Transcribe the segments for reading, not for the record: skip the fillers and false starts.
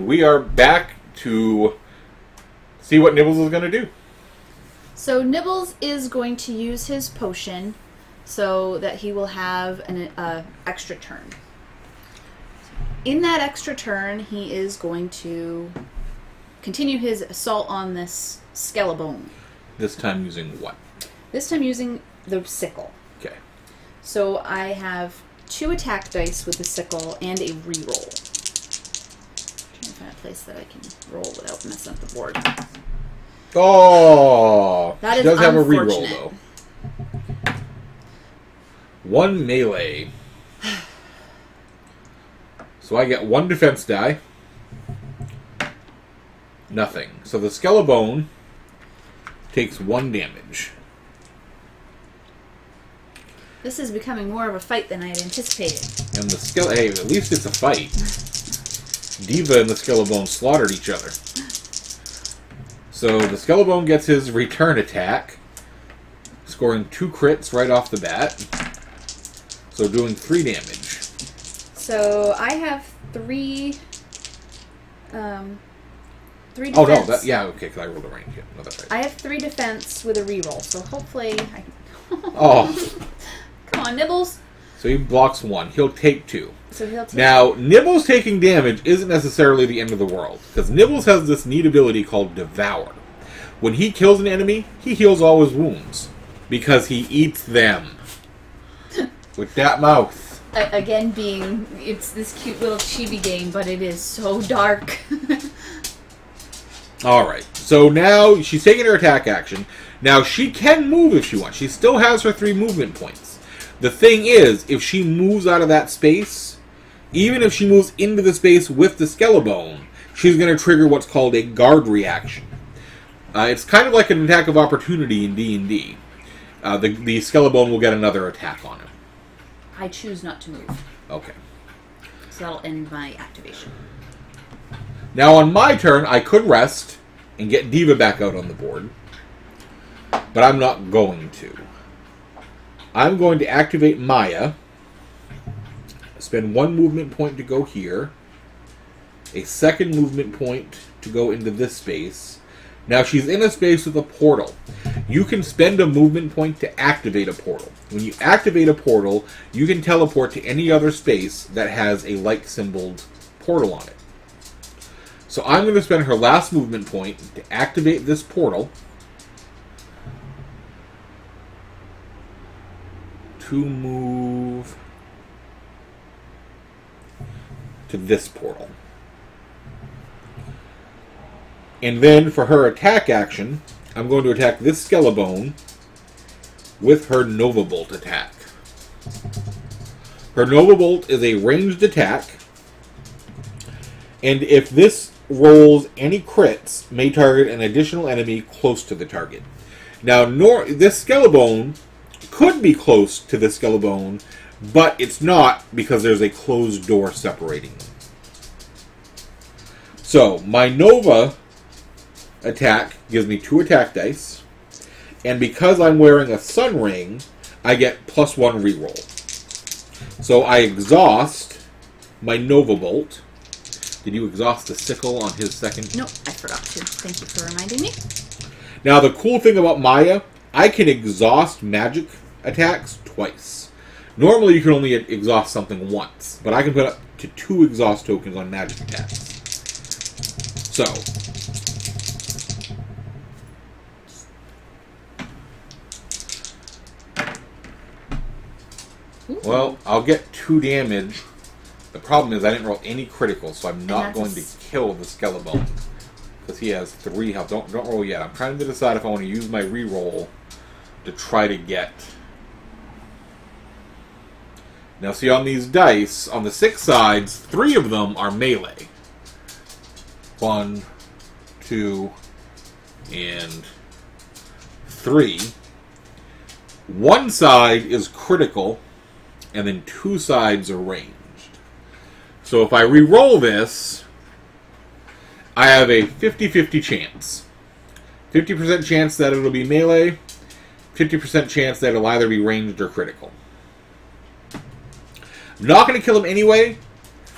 And we are back to see what Nibbles is going to do. So Nibbles is going to use his potion so that he will have an extra turn. In that extra turn, he is going to continue his assault on this Skelebone. This time using what? This time using the sickle. Okay. So I have 2 attack dice with the sickle and a reroll. Trying to find a place that I can roll without messing up the board. Oh! That she is does have a unfortunate. reroll, though. 1 melee. So I get 1 defense die. Nothing. So the Skelebone takes 1 damage. This is becoming more of a fight than I had anticipated. And the hey, at least it's a fight. Diva and the Skelebone slaughtered each other. So the Skelebone gets his return attack, scoring 2 crits right off the bat. So doing 3 damage. So I have 3 defense. Oh no, yeah, okay, because I rolled a range. Yeah, no, that's right. I have 3 defense with a reroll, so hopefully I can... Oh. Come on, Nibbles. So he blocks 1. He'll take 2. So he'll take Now, Nibbles taking damage isn't necessarily the end of the world, because Nibbles has this neat ability called Devour. When he kills an enemy, he heals all his wounds, because he eats them. With that mouth. Again, it's this cute little chibi game, but it is so dark. Alright, so now she's taking her attack action. Now, she can move if she wants. She still has her 3 movement points. The thing is, if she moves out of that space, even if she moves into the space with the Skelebone, she's going to trigger what's called a guard reaction. It's kind of like an attack of opportunity in D&D. The Skelebone will get another attack on him. I choose not to move. Okay. So that'll end my activation. Now, on my turn, I could rest and get Diva back out on the board. But I'm not going to. I'm going to activate Maya. Spend 1 movement point to go here. A 2nd movement point to go into this space. Now she's in a space with a portal. You can spend a movement point to activate a portal. When you activate a portal, you can teleport to any other space that has a like-symboled portal on it. So I'm going to spend her last movement point to activate this portal. To move to this portal. And then for her attack action, I'm going to attack this Skelebone with her Nova Bolt attack. Her Nova Bolt is a ranged attack, and if this rolls any crits, may target an additional enemy close to the target. Now, this Skelebone could be close to the Skelebone, but it's not because there's a closed door separating them. So, my Nova attack gives me 2 attack dice, and because I'm wearing a Sun Ring, I get +1 reroll. So I exhaust my Nova Bolt. Did you exhaust the sickle on his 2nd? Nope, I forgot to. Thank you for reminding me. Now, the cool thing about Maya, I can exhaust magic attacks twice. Normally, you can only exhaust something once, but I can put up to 2 exhaust tokens on magic attacks. So, well, I'll get 2 damage. The problem is I didn't roll any criticals, so I'm not going to kill the Skelebone. Because he has 3 health. Don't roll yet. I'm trying to decide if I want to use my reroll to try to get... Now see, on these dice, on the 6 sides, 3 of them are melee. 1, 2, and 3. 1 side is critical, and then 2 sides are ranged. So if I re-roll this, I have a 50-50 chance. 50% chance that it'll be melee, 50% chance that it'll either be ranged or critical. I'm not going to kill him anyway,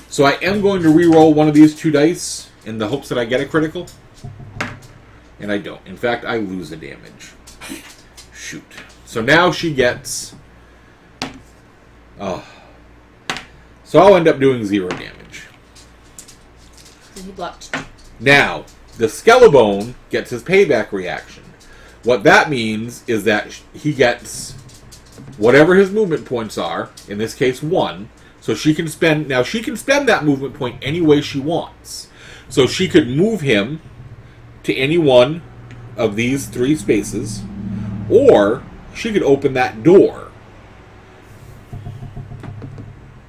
so I am going to re-roll one of these 2 dice in the hopes that I get a critical. And I don't. In fact, I lose a damage. Shoot. So now she gets... Oh. So I'll end up doing 0 damage. So he blocked 2. Now, the Skelebone gets his payback reaction. What that means is that he gets whatever his movement points are, in this case 1, so she can spend... Now, she can spend that movement point any way she wants. So she could move him to any one of these 3 spaces, or she could open that door,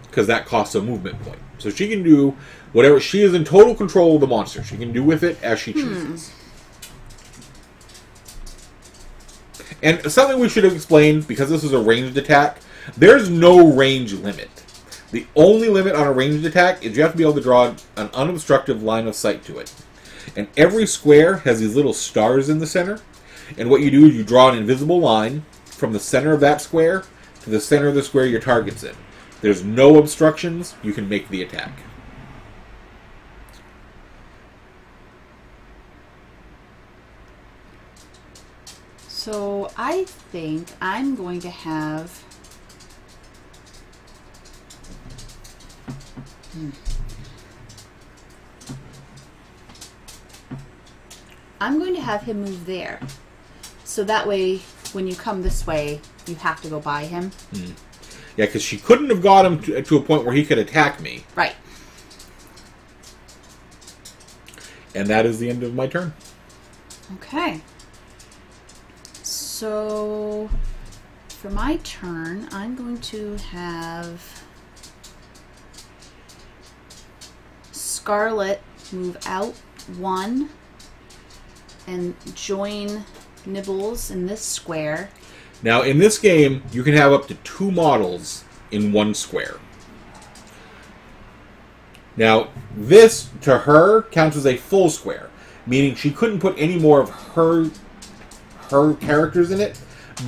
because that costs a movement point. So she can do whatever. She is in total control of the monster. She can do with it as she chooses. And something we should have explained, because this is a ranged attack, there's no range limit. The only limit on a ranged attack is you have to be able to draw an unobstructed line of sight to it. And every square has these little stars in the center. And what you do is you draw an invisible line from the center of that square to the center of the square your target's in. There's no obstructions. You can make the attack. So I think I'm going to have... I'm going to have him move there. So that way, when you come this way, you have to go by him. Yeah, because she couldn't have got him to a point where he could attack me. Right. And that is the end of my turn. Okay. So, for my turn, I'm going to have Scarlet move out 1 and join Nibbles in this square. Now, in this game, you can have up to 2 models in 1 square. Now, this, to her, counts as a full square, meaning she couldn't put any more of her characters in it,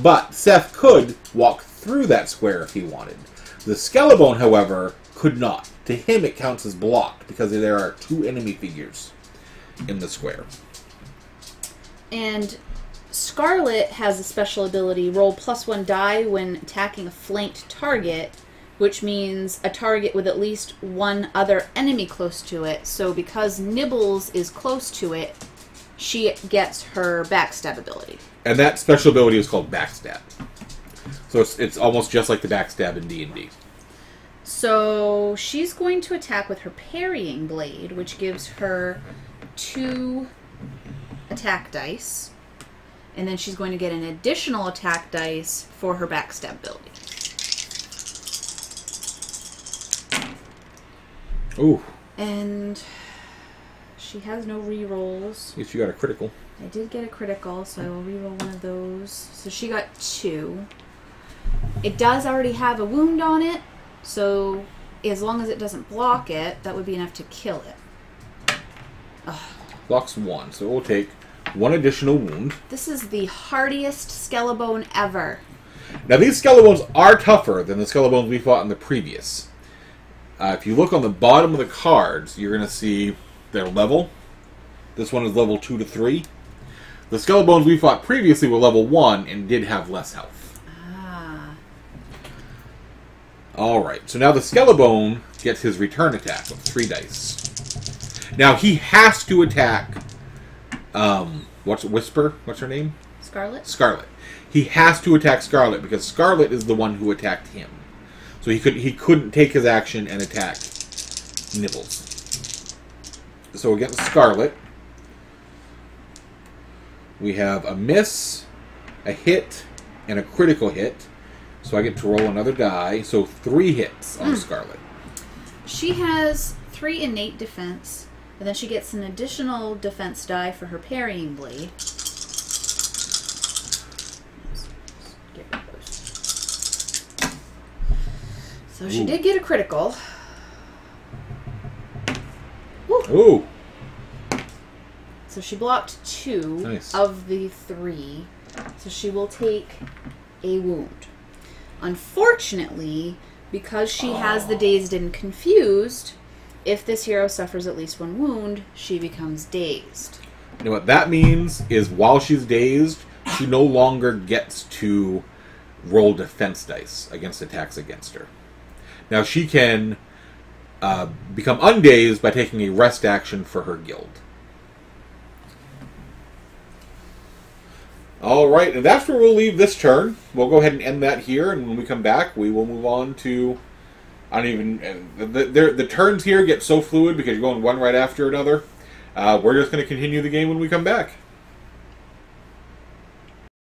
but Seth could walk through that square if he wanted. The Skelebone, however, could not. To him, it counts as blocked, because there are 2 enemy figures in the square. And Scarlet has a special ability, roll +1 die when attacking a flanked target, which means a target with at least 1 other enemy close to it. So because Nibbles is close to it, she gets her backstab ability. And that special ability is called backstab. So it's almost just like the backstab in D&D. So she's going to attack with her parrying blade, which gives her 2 attack dice. And then she's going to get an additional attack dice for her backstab ability. Ooh. And she has no rerolls. At least you got a critical. I did get a critical, so I will reroll one of those. So she got 2. It does already have a wound on it, so as long as it doesn't block it, that would be enough to kill it. Ugh. Blocks 1, so it will take 1 additional wound. This is the hardiest Skelebone ever. Now, these Skelebones are tougher than the Skelebones we fought in the previous. If you look on the bottom of the cards, you're going to see their level. This one is level 2 to 3. The Skelebones we fought previously were level 1 and did have less health. Ah. Alright, so now the Skelebone gets his return attack with 3 dice. Now, he has to attack... Whisper? What's her name? Scarlet? Scarlet. He has to attack Scarlet because Scarlet is the one who attacked him. So he couldn't take his action and attack Nibbles. So against Scarlet, we have a miss, a hit, and a critical hit. So I get to roll another die. So 3 hits on Scarlet. She has 3 innate defense, and then she gets an additional defense die for her parrying blade. Get rid of those. So she did get a critical. Woo. Ooh. So she blocked 2 of the 3. So she will take a wound. Unfortunately, because she has the Dazed and Confused, If this hero suffers at least 1 wound, she becomes dazed. And what that means is while she's dazed, she no longer gets to roll defense dice against attacks against her. Now she can become undazed by taking a rest action for her guild. Alright, and that's where we'll leave this turn. We'll go ahead and end that here, and when we come back, we will move on to... I don't even... The turns here get so fluid because you're going one right after another. We're just going to continue the game when we come back.